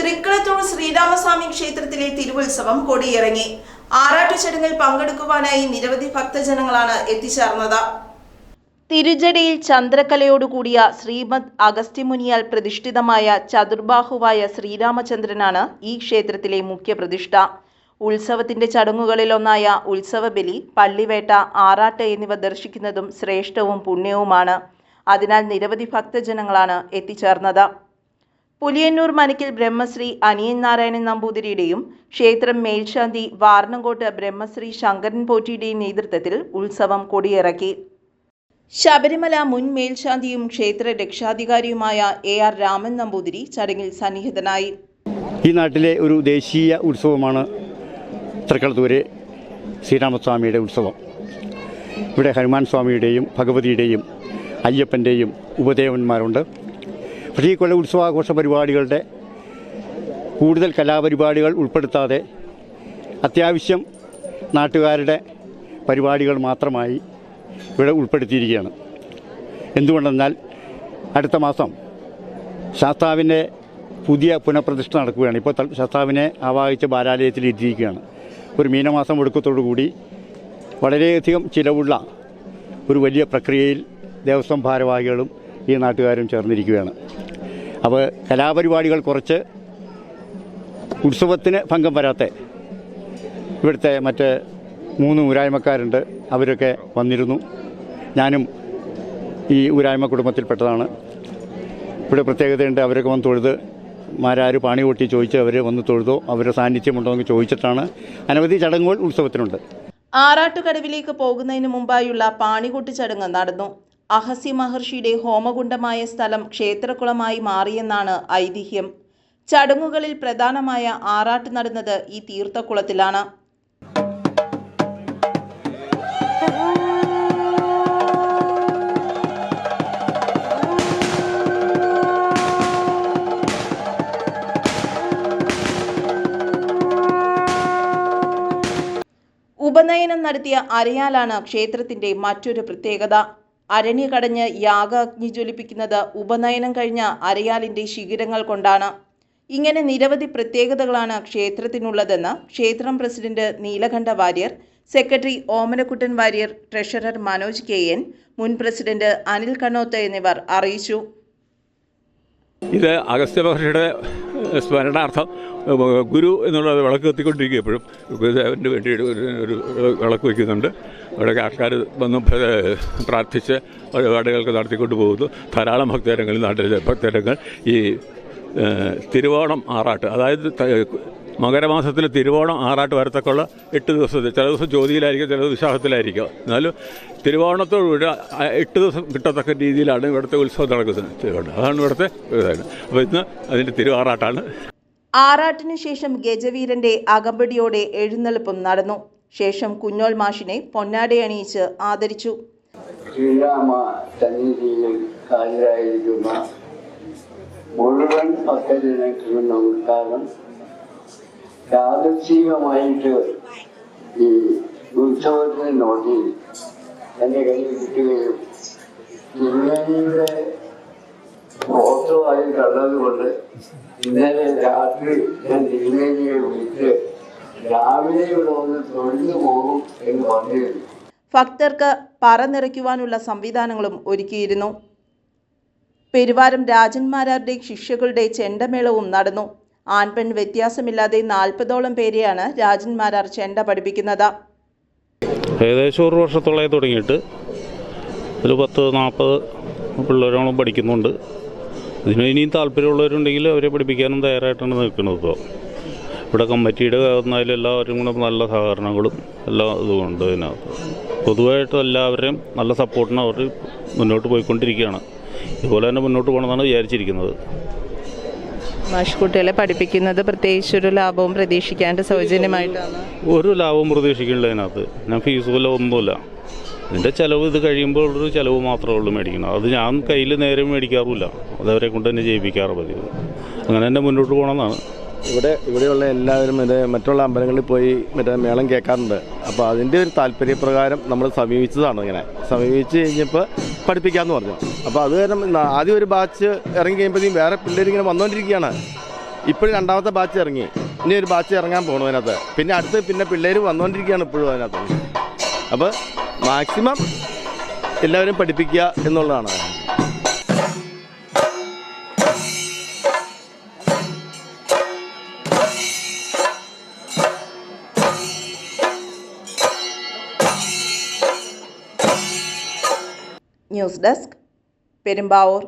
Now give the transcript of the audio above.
തൃക്കളത്തൂർ ശ്രീരാമസ്വാമി ക്ഷേത്രത്തിലെ തിരുവുത്സവം കൊടിയിറങ്ങി. ആറാട്ട് ചടങ്ങിൽ പങ്കെടുക്കുവാനായി നിരവധി ഭക്തജനങ്ങളാണ് എത്തിച്ചേർന്നത്. തിരുജടയിൽ ചന്ദ്രകലയോടുകൂടിയ ശ്രീമദ് അഗസ്ത്യമുനിയാൽ പ്രതിഷ്ഠിതമായ ചതുർബാഹുവായ ശ്രീരാമചന്ദ്രനാണ് ഈ ക്ഷേത്രത്തിലെ മുഖ്യ പ്രതിഷ്ഠ. ഉത്സവത്തിന്റെ ചടങ്ങുകളിലൊന്നായ ഉത്സവബലി, പള്ളിവേട്ട, ആറാട്ട് എന്നിവ ദർശിക്കുന്നതും ശ്രേഷ്ഠവും പുണ്യവുമാണ്. അതിനാൽ നിരവധി ഭക്തജനങ്ങളാണ് എത്തിച്ചേർന്നത്. പുലിയന്നൂർ മനക്കിൽ ബ്രഹ്മശ്രീ അനിയൻ നാരായണൻ നമ്പൂതിരിയുടെയും ക്ഷേത്രം മേൽശാന്തി വാർണങ്കോട്ട് ബ്രഹ്മശ്രീ ശങ്കരൻ പോറ്റിയുടെയും നേതൃത്വത്തിൽ ഉത്സവം കൊടിയിറക്കി. ശബരിമല മുൻ മേൽശാന്തിയും ക്ഷേത്ര രക്ഷാധികാരിയുമായ AR രാമൻ നമ്പൂതിരി ചടങ്ങിൽ സന്നിഹിതനായി. ഈ നാട്ടിലെ ഒരു ദേശീയ ഉത്സവമാണ് തൃക്കളത്തൂരെ ശ്രീരാമസ്വാമിയുടെ ഉത്സവം. ഇവിടെ ഹനുമാൻ സ്വാമിയുടെയും ഭഗവതിയുടെയും അയ്യപ്പൻ്റെയും ഉപദേവന്മാരുണ്ട്. പക്ഷേ ഈ കൊല്ല ഉത്സവാഘോഷ പരിപാടികളുടെ കൂടുതൽ കലാപരിപാടികൾ ഉൾപ്പെടുത്താതെ അത്യാവശ്യം നാട്ടുകാരുടെ പരിപാടികൾ മാത്രമായി ഇവിടെ ഉൾപ്പെടുത്തിയിരിക്കുകയാണ്. എന്തുകൊണ്ടെന്നാൽ അടുത്ത മാസം ശാസ്താവിൻ്റെ പുതിയ പുനഃപ്രതിഷ്ഠ നടക്കുകയാണ്. ഇപ്പോൾ ശാസ്താവിനെ ആവാഹിച്ച ബാലാലയത്തിൽ ഇരുത്തിയിരിക്കുകയാണ്. ഒരു മീനമാസം ഒടുക്കത്തോടു കൂടി വളരെയധികം ചിലവുള്ള ഒരു വലിയ പ്രക്രിയയിൽ ദേവസ്വം ഭാരവാഹികളും ഈ നാട്ടുകാരും ചേർന്നിരിക്കുകയാണ്. അപ്പോൾ കലാപരിപാടികൾ കുറച്ച് ഉത്സവത്തിന് ഭംഗം വരാത്ത ഇവിടുത്തെ മറ്റ് 3 ഊരായ്മക്കാരുണ്ട്. അവരൊക്കെ വന്നിരുന്നു. ഞാനും ഈ ഊരായ്മ കുടുംബത്തിൽപ്പെട്ടതാണ്. ഇവിടെ പ്രത്യേകതയുണ്ട്. അവരൊക്കെ വന്ന് തൊഴുത് മാരാര് പാണി കൊട്ടി ചോദിച്ച് അവർ വന്ന് തൊഴുതോ അവരുടെ സാന്നിധ്യമുണ്ടോ എന്ന് ചോദിച്ചിട്ടാണ്. അനവധി ചടങ്ങുകൾ ഉത്സവത്തിനുണ്ട്. ആറാട്ടുകടവിലേക്ക് പോകുന്നതിന് മുമ്പായുള്ള പാണികൊട്ട് ചടങ്ങ് നടന്നു. അഹസ്യ മഹർഷിയുടെ ഹോമകുണ്ഡമായ സ്ഥലം ക്ഷേത്രകുളമായി മാറിയെന്നാണ് ഐതിഹ്യം. ചടങ്ങുകളിൽ പ്രധാനമായ ആറാട്ട് നടന്നത് ഈ തീർത്ഥക്കുളത്തിലാണ്. ഉപനയനം നടത്തിയ അരയാലാണ് ക്ഷേത്രത്തിന്റെ മറ്റൊരു പ്രത്യേകത. അരണ്യ കടഞ്ഞ് യാഗാഗ്നി ജ്വലിപ്പിക്കുന്നത് ഉപനയനം കഴിഞ്ഞ അരയാലിന്റെ ശിഖിരങ്ങൾ കൊണ്ടാണ്. ഇങ്ങനെ നിരവധി പ്രത്യേകതകളാണ് ക്ഷേത്രത്തിനുള്ളതെന്ന് ക്ഷേത്രം president Neelakanta Warrier, secretary Omanakuttan Warrier, treasurer Manoj KN, മുൻ പ്രസിഡന്റ് അനിൽ കണ്ണോത്ത് എന്നിവർ അറിയിച്ചു. ഇത് അഗസ്ത്യ മഹർഷിയുടെ സ്മരണാർത്ഥം ഗുരു എന്നുള്ളത് വിളക്ക് കത്തിക്കൊണ്ടിരിക്കുക. എപ്പോഴും ഗുരുദേവന് വേണ്ടി ഒരു വിളക്ക് വയ്ക്കുന്നുണ്ട്. അവിടെയൊക്കെ ആൾക്കാർ വന്ന് പ്രാർത്ഥിച്ച് പരിപാടികൾക്ക് നടത്തിക്കൊണ്ട് പോകുന്നു. ധാരാളം ഭക്തജനങ്ങൾ, നാട്ടിലെ ഭക്തജനങ്ങൾ ഈ തിരുവോണം ആറാട്ട്, അതായത് മകരമാസത്തിൽ തിരുവോണം ആറാട്ട് വരത്തക്കുള്ള 8 ദിവസത്തിൽ, ചില ദിവസം ജ്യോതിയിലായിരിക്കും, ചില ദിവസം വിശാഖത്തിലായിരിക്കും. എന്നാലും തിരുവോണത്തോടുകൂടി 8 ദിവസം കിട്ടത്തക്ക രീതിയിലാണ് ഇവിടുത്തെ ഉത്സവം നടക്കുന്നത്. അതാണ് ഇവിടുത്തെ ഇതാണ്. അപ്പോൾ ഇന്ന് അതിൻ്റെ തിരുവാറാട്ടാണ്. ആറാട്ടിനു ശേഷം ഗജവീരന്റെ അകമ്പടിയോടെ എഴുന്നള്ളിപ്പും നടന്നു. ശേഷം കുഞ്ഞോൾ മാഷിനെ പൊന്നാടയണിയിച്ച് ആദരിച്ചു. ശ്രീരാമ സന്നിധിയിൽ ഹാജരായിരിക്കുന്ന മുഴുവൻ ഭക്തജനങ്ങൾക്കും നമസ്കാരം. യാദൃച്ഛികമായിട്ട് ഈ ഉത്സവത്തിന് നോക്കി എൻ്റെ കയ്യിൽ കിട്ടുകയും തിരുമേനിയുടെ ഫോട്ടോ ആയി കണ്ടത് കൊണ്ട് ഇന്നലെ രാത്രി ഞാൻ തിരുമേനിയെ വിളിച്ച് രാവിലെ ഇവിടെ വന്ന് തൊഴിൽ പോകും എന്ന് പറഞ്ഞിരുന്നു. ഭക്തർക്ക് പറ നിറയ്ക്കുവാനുള്ള സംവിധാനങ്ങളും ഒരുക്കിയിരുന്നു. പെരുവാരം രാജന്മാരുടെ ശിഷ്യകളുടെ ചെണ്ടമേളവും നടന്നു. ആൺപെൺ വ്യത്യാസമില്ലാതെ 40ഓളം പേരെയാണ് രാജന്മാരാർ ചെണ്ട പഠിപ്പിക്കുന്നത്. ഏകദേശം 1 വർഷത്തോളമായി തുടങ്ങിയിട്ട് ഒരു 10-40 പിള്ളേരോളം പഠിക്കുന്നുണ്ട്. ഇതിന് ഇനിയും താല്പര്യമുള്ളവരുണ്ടെങ്കിൽ അവരെ പഠിപ്പിക്കാനും തയ്യാറായിട്ടാണ് നിൽക്കുന്നത്. ഇപ്പോൾ ഇവിടെ കമ്മിറ്റിയുടെ ഭാഗത്തുനിന്നായാലും എല്ലാവരും കൂടെ നല്ല സഹകരണങ്ങളും എല്ലാം ഇതുകൊണ്ട് ഇതിനകത്ത് പൊതുവായിട്ട് എല്ലാവരെയും നല്ല സപ്പോർട്ടിന് അവർ മുന്നോട്ട് പോയിക്കൊണ്ടിരിക്കുകയാണ്. ഇതുപോലെ തന്നെ മുന്നോട്ട് പോകണമെന്നാണ് വിചാരിച്ചിരിക്കുന്നത്. മാഷ് കുട്ടികളെ പഠിപ്പിക്കുന്നത് പ്രത്യേകിച്ച് ഒരു ലാഭവും പ്രതീക്ഷിക്കാണ്ട് സൗജന്യമായിട്ടാണ്. ഒരു ലാഭവും പ്രതീക്ഷിക്കുന്നില്ല ഇതിനകത്ത്. ഞാൻ ഫീസ് പോലെ ഒന്നുമില്ല. ഇതിൻ്റെ ചിലവ് ഇത് കഴിയുമ്പോൾ ഒരു ചിലവ് മാത്രമേ ഉള്ളൂ മേടിക്കണം. അത് ഞാൻ കയ്യിൽ നേരെ മേടിക്കാറില്ല. അതവരെ കൊണ്ട് തന്നെ ചെയ്യിപ്പിക്കാറ് പതിവ്. അങ്ങനെ തന്നെ മുന്നോട്ട് പോകണമെന്നാണ്. ഇവിടെയുള്ള എല്ലാവരും മറ്റുള്ള അമ്പലങ്ങളിൽ പോയി മേളം കേൾക്കാറുണ്ട്. അപ്പോൾ അതിൻ്റെ ഒരു താല്പര്യപ്രകാരം നമ്മൾ സമീപിച്ചതാണ്. ഇങ്ങനെ സമീപിച്ച് കഴിഞ്ഞപ്പോൾ പഠിപ്പിക്കാമെന്ന് പറഞ്ഞു. അപ്പോൾ അത് കാരണം ആദ്യം ഒരു ബാച്ച് ഇറങ്ങി കഴിയുമ്പോഴത്തേക്കും വേറെ പിള്ളേരിങ്ങനെ വന്നുകൊണ്ടിരിക്കുകയാണ്. ഇപ്പോൾ രണ്ടാമത്തെ ബാച്ച് ഇറങ്ങി, ഇനി ഒരു ബാച്ച് ഇറങ്ങാൻ പോകണം അതിനകത്ത്. പിന്നെ അടുത്ത് പിള്ളേർ വന്നുകൊണ്ടിരിക്കുകയാണ് ഇപ്പോഴും അതിനകത്ത്. അപ്പോൾ മാക്സിമം എല്ലാവരും പഠിപ്പിക്കുക എന്നുള്ളതാണ്. News desk, Perumbavoor.